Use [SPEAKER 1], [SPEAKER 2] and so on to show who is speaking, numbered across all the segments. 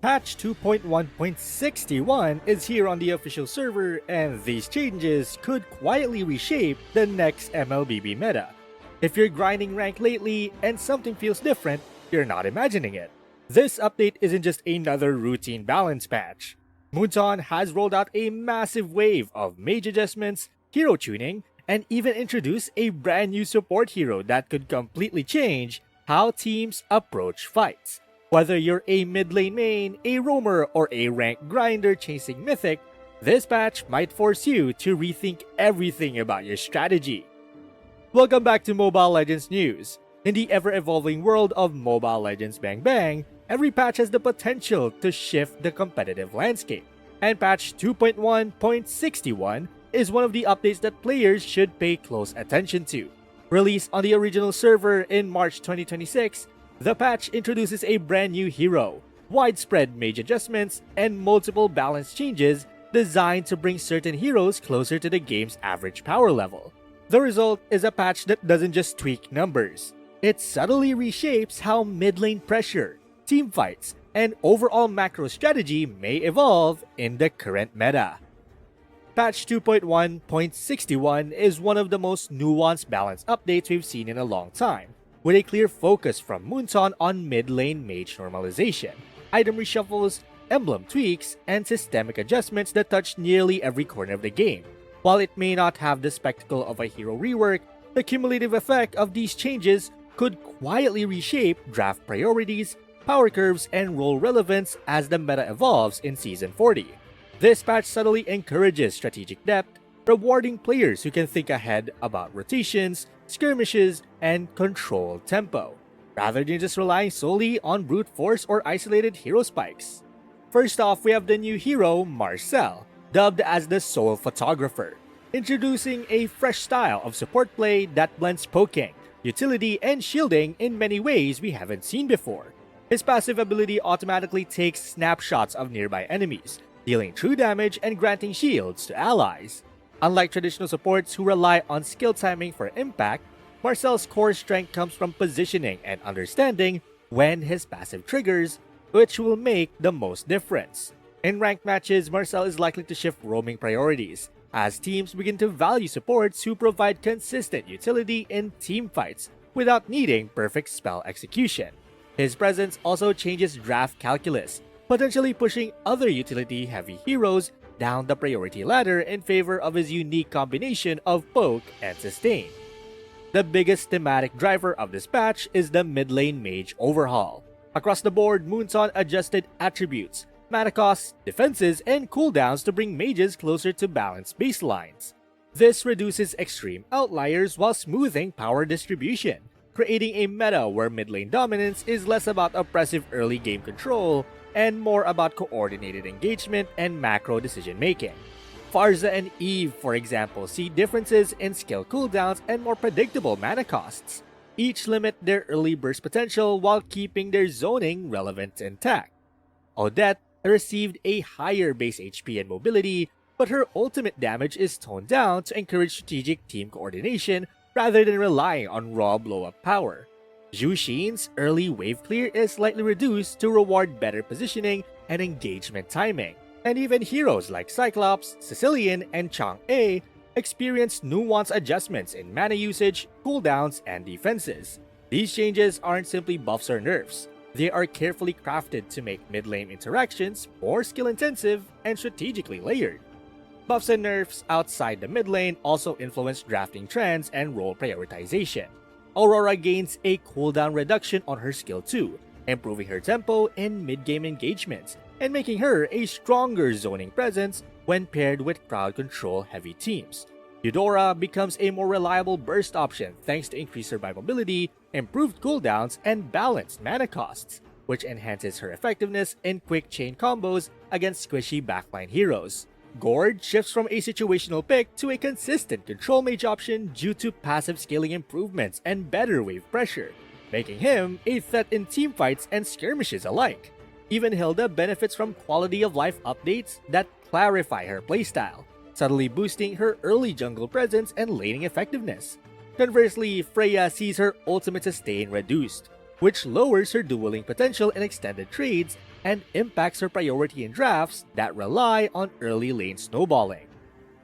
[SPEAKER 1] Patch 2.1.61 is here on the official server, and these changes could quietly reshape the next MLBB meta. If you're grinding rank lately and something feels different, you're not imagining it. This update isn't just another routine balance patch. Moonton has rolled out a massive wave of mage adjustments, hero tuning, and even introduced a brand new support hero that could completely change how teams approach fights. Whether you're a mid lane main, a roamer, or a rank grinder chasing mythic, this patch might force you to rethink everything about your strategy. Welcome back to Mobile Legends News. In the ever-evolving world of Mobile Legends Bang Bang, every patch has the potential to shift the competitive landscape. And patch 2.1.61 is one of the updates that players should pay close attention to. Released on the original server in March 2026, the patch introduces a brand new hero, widespread mage adjustments, and multiple balance changes designed to bring certain heroes closer to the game's average power level. The result is a patch that doesn't just tweak numbers. It subtly reshapes how mid lane pressure, team fights, and overall macro strategy may evolve in the current meta. Patch 2.1.61 is one of the most nuanced balance updates we've seen in a long time, with a clear focus from Moonton on mid-lane mage normalization, item reshuffles, emblem tweaks, and systemic adjustments that touch nearly every corner of the game. While it may not have the spectacle of a hero rework, the cumulative effect of these changes could quietly reshape draft priorities, power curves, and role relevance as the meta evolves in Season 40. This patch subtly encourages strategic depth, rewarding players who can think ahead about rotations, skirmishes, and control tempo, rather than just relying solely on brute force or isolated hero spikes. First off, we have the new hero, Marcel, dubbed as the Soul Photographer, introducing a fresh style of support play that blends poking, utility, and shielding in many ways we haven't seen before. His passive ability automatically takes snapshots of nearby enemies, dealing true damage and granting shields to allies. Unlike traditional supports who rely on skill timing for impact, Marcel's core strength comes from positioning and understanding when his passive triggers, which will make the most difference. In ranked matches, Marcel is likely to shift roaming priorities, as teams begin to value supports who provide consistent utility in team fights without needing perfect spell execution. His presence also changes draft calculus, potentially pushing other utility-heavy heroes down the priority ladder in favor of his unique combination of poke and sustain. The biggest thematic driver of this patch is the mid lane mage overhaul. Across the board, Moonton adjusted attributes, mana costs, defenses, and cooldowns to bring mages closer to balanced baselines. This reduces extreme outliers while smoothing power distribution, creating a meta where mid lane dominance is less about oppressive early game control and more about coordinated engagement and macro decision making. Farza and Eve, for example, see differences in skill cooldowns and more predictable mana costs. Each limit their early burst potential while keeping their zoning relevant intact. Odette received a higher base HP and mobility, but her ultimate damage is toned down to encourage strategic team coordination rather than relying on raw blow-up power. Zhu Xin's early wave clear is slightly reduced to reward better positioning and engagement timing, and even heroes like Cyclops, Sicilian, and Chang'e experience nuanced adjustments in mana usage, cooldowns, and defenses. These changes aren't simply buffs or nerfs, they are carefully crafted to make mid-lane interactions more skill-intensive and strategically layered. Buffs and nerfs outside the mid lane also influence drafting trends and role prioritization. Aurora gains a cooldown reduction on her skill 2, improving her tempo in mid-game engagements and making her a stronger zoning presence when paired with crowd control heavy teams. Eudora becomes a more reliable burst option thanks to increased survivability, improved cooldowns, and balanced mana costs, which enhances her effectiveness in quick chain combos against squishy backline heroes. Gord shifts from a situational pick to a consistent control mage option due to passive scaling improvements and better wave pressure, making him a threat in teamfights and skirmishes alike. Even Hilda benefits from quality of life updates that clarify her playstyle, subtly boosting her early jungle presence and laning effectiveness. Conversely, Freya sees her ultimate sustain reduced, which lowers her dueling potential in extended trades and impacts her priority in drafts that rely on early lane snowballing.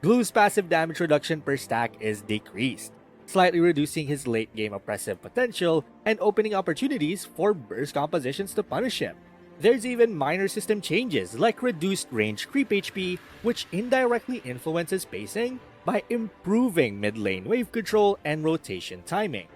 [SPEAKER 1] Glue's passive damage reduction per stack is decreased, slightly reducing his late game oppressive potential and opening opportunities for burst compositions to punish him. There's even minor system changes like reduced range creep HP, which indirectly influences pacing by improving mid lane wave control and rotation timing.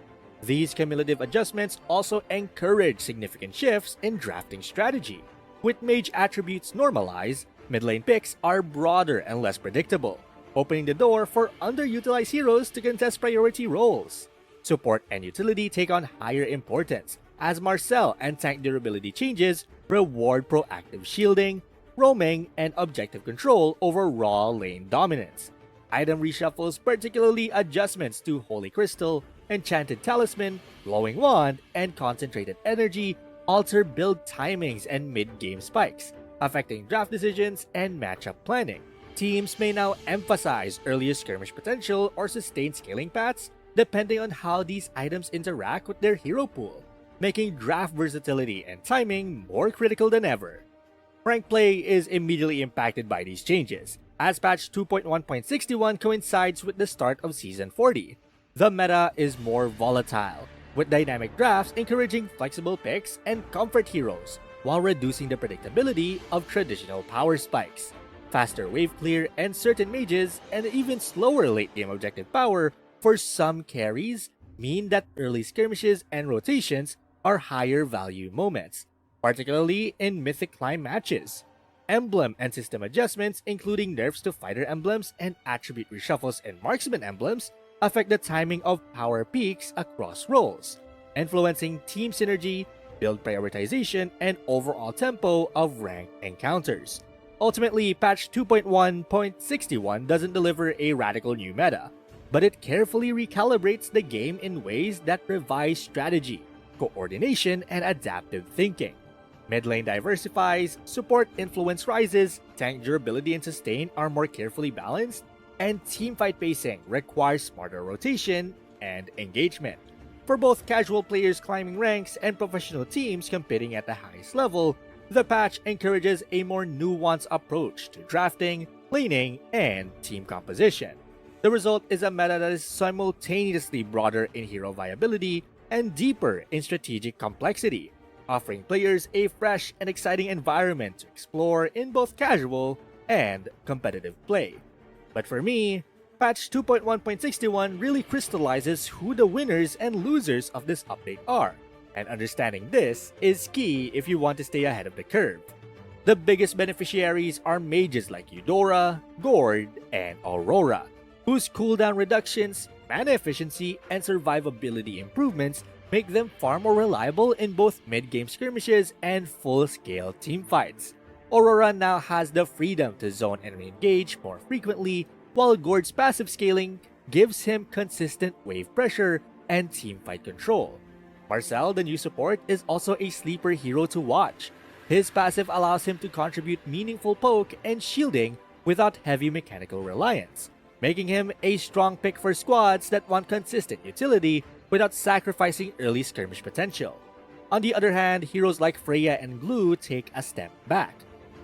[SPEAKER 1] These cumulative adjustments also encourage significant shifts in drafting strategy. With mage attributes normalized, mid lane picks are broader and less predictable, opening the door for underutilized heroes to contest priority roles. Support and utility take on higher importance, as Marcel and tank durability changes reward proactive shielding, roaming, and objective control over raw lane dominance. Item reshuffles, particularly adjustments to Holy Crystal, Enchanted Talisman, Glowing Wand, and Concentrated Energy, alter build timings and mid-game spikes, affecting draft decisions and matchup planning. Teams may now emphasize earlier skirmish potential or sustained scaling paths depending on how these items interact with their hero pool, making draft versatility and timing more critical than ever. Rank play is immediately impacted by these changes, as patch 2.1.61 coincides with the start of Season 40. The meta is more volatile, with dynamic drafts encouraging flexible picks and comfort heroes, while reducing the predictability of traditional power spikes. Faster wave clear and certain mages, and even slower late game objective power for some carries mean that early skirmishes and rotations are higher value moments, particularly in Mythic Climb matches. Emblem and system adjustments, including nerfs to fighter emblems and attribute reshuffles in marksman emblems, affect the timing of power peaks across roles, influencing team synergy, build prioritization, and overall tempo of ranked encounters. Ultimately, patch 2.1.61 doesn't deliver a radical new meta, but it carefully recalibrates the game in ways that revise strategy, coordination, and adaptive thinking. Mid lane diversifies, support influence rises, tank durability and sustain are more carefully balanced, and teamfight pacing requires smarter rotation and engagement. For both casual players climbing ranks and professional teams competing at the highest level, the patch encourages a more nuanced approach to drafting, laning, and team composition. The result is a meta that is simultaneously broader in hero viability and deeper in strategic complexity, offering players a fresh and exciting environment to explore in both casual and competitive play. But for me, patch 2.1.61 really crystallizes who the winners and losers of this update are, and understanding this is key if you want to stay ahead of the curve. The biggest beneficiaries are mages like Eudora, Gord, and Aurora, whose cooldown reductions, mana efficiency, and survivability improvements make them far more reliable in both mid-game skirmishes and full-scale teamfights. Aurora now has the freedom to zone and re-engage more frequently, while Gord's passive scaling gives him consistent wave pressure and teamfight control. Marcel, the new support, is also a sleeper hero to watch. His passive allows him to contribute meaningful poke and shielding without heavy mechanical reliance, making him a strong pick for squads that want consistent utility without sacrificing early skirmish potential. On the other hand, heroes like Freya and Glue take a step back.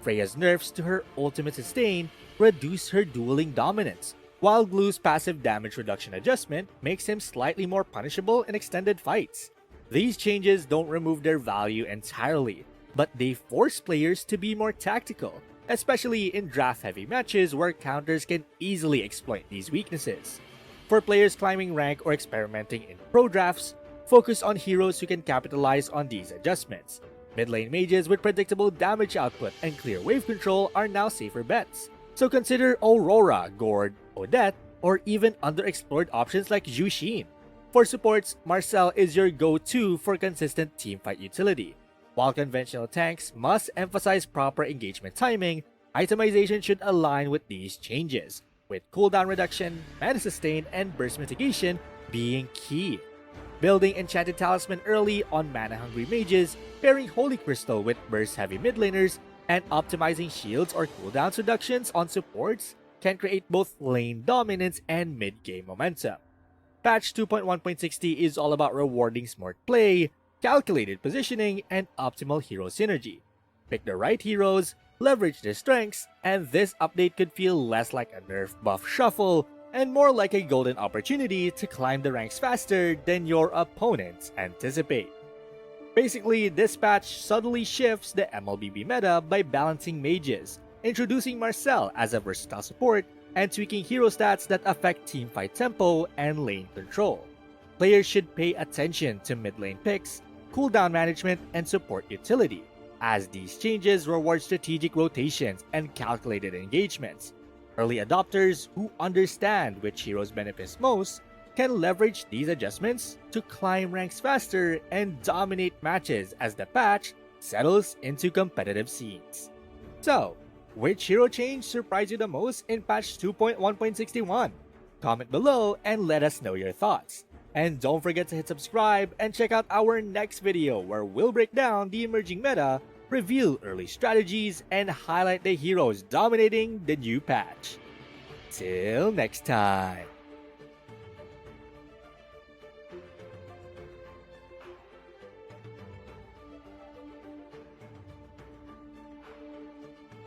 [SPEAKER 1] Freya's nerfs to her ultimate sustain reduce her dueling dominance, while Glue's passive damage reduction adjustment makes him slightly more punishable in extended fights. These changes don't remove their value entirely, but they force players to be more tactical, especially in draft-heavy matches where counters can easily exploit these weaknesses. For players climbing rank or experimenting in pro drafts, focus on heroes who can capitalize on these adjustments. Mid-lane mages with predictable damage output and clear wave control are now safer bets, so consider Aurora, Gord, Odette, or even underexplored options like Zhu Xin. For supports, Marcel is your go-to for consistent teamfight utility. While conventional tanks must emphasize proper engagement timing, itemization should align with these changes, with cooldown reduction, mana sustain, and burst mitigation being key. Building Enchanted Talisman early on mana-hungry mages, pairing Holy Crystal with burst-heavy mid laners, and optimizing shields or cooldowns reductions on supports can create both lane dominance and mid-game momentum. Patch 2.1.60 is all about rewarding smart play, calculated positioning, and optimal hero synergy. Pick the right heroes, leverage their strengths, and this update could feel less like a nerf buff shuffle and more like a golden opportunity to climb the ranks faster than your opponents anticipate. Basically, this patch subtly shifts the MLBB meta by balancing mages, introducing Marcel as a versatile support, and tweaking hero stats that affect teamfight tempo and lane control. Players should pay attention to mid lane picks, cooldown management, and support utility, as these changes reward strategic rotations and calculated engagements. Early adopters who understand which heroes benefit most can leverage these adjustments to climb ranks faster and dominate matches as the patch settles into competitive scenes. So, which hero change surprised you the most in patch 2.1.61? Comment below and let us know your thoughts. And don't forget to hit subscribe and check out our next video where we'll break down the emerging meta, reveal early strategies, and highlight the heroes dominating the new patch. Till next time.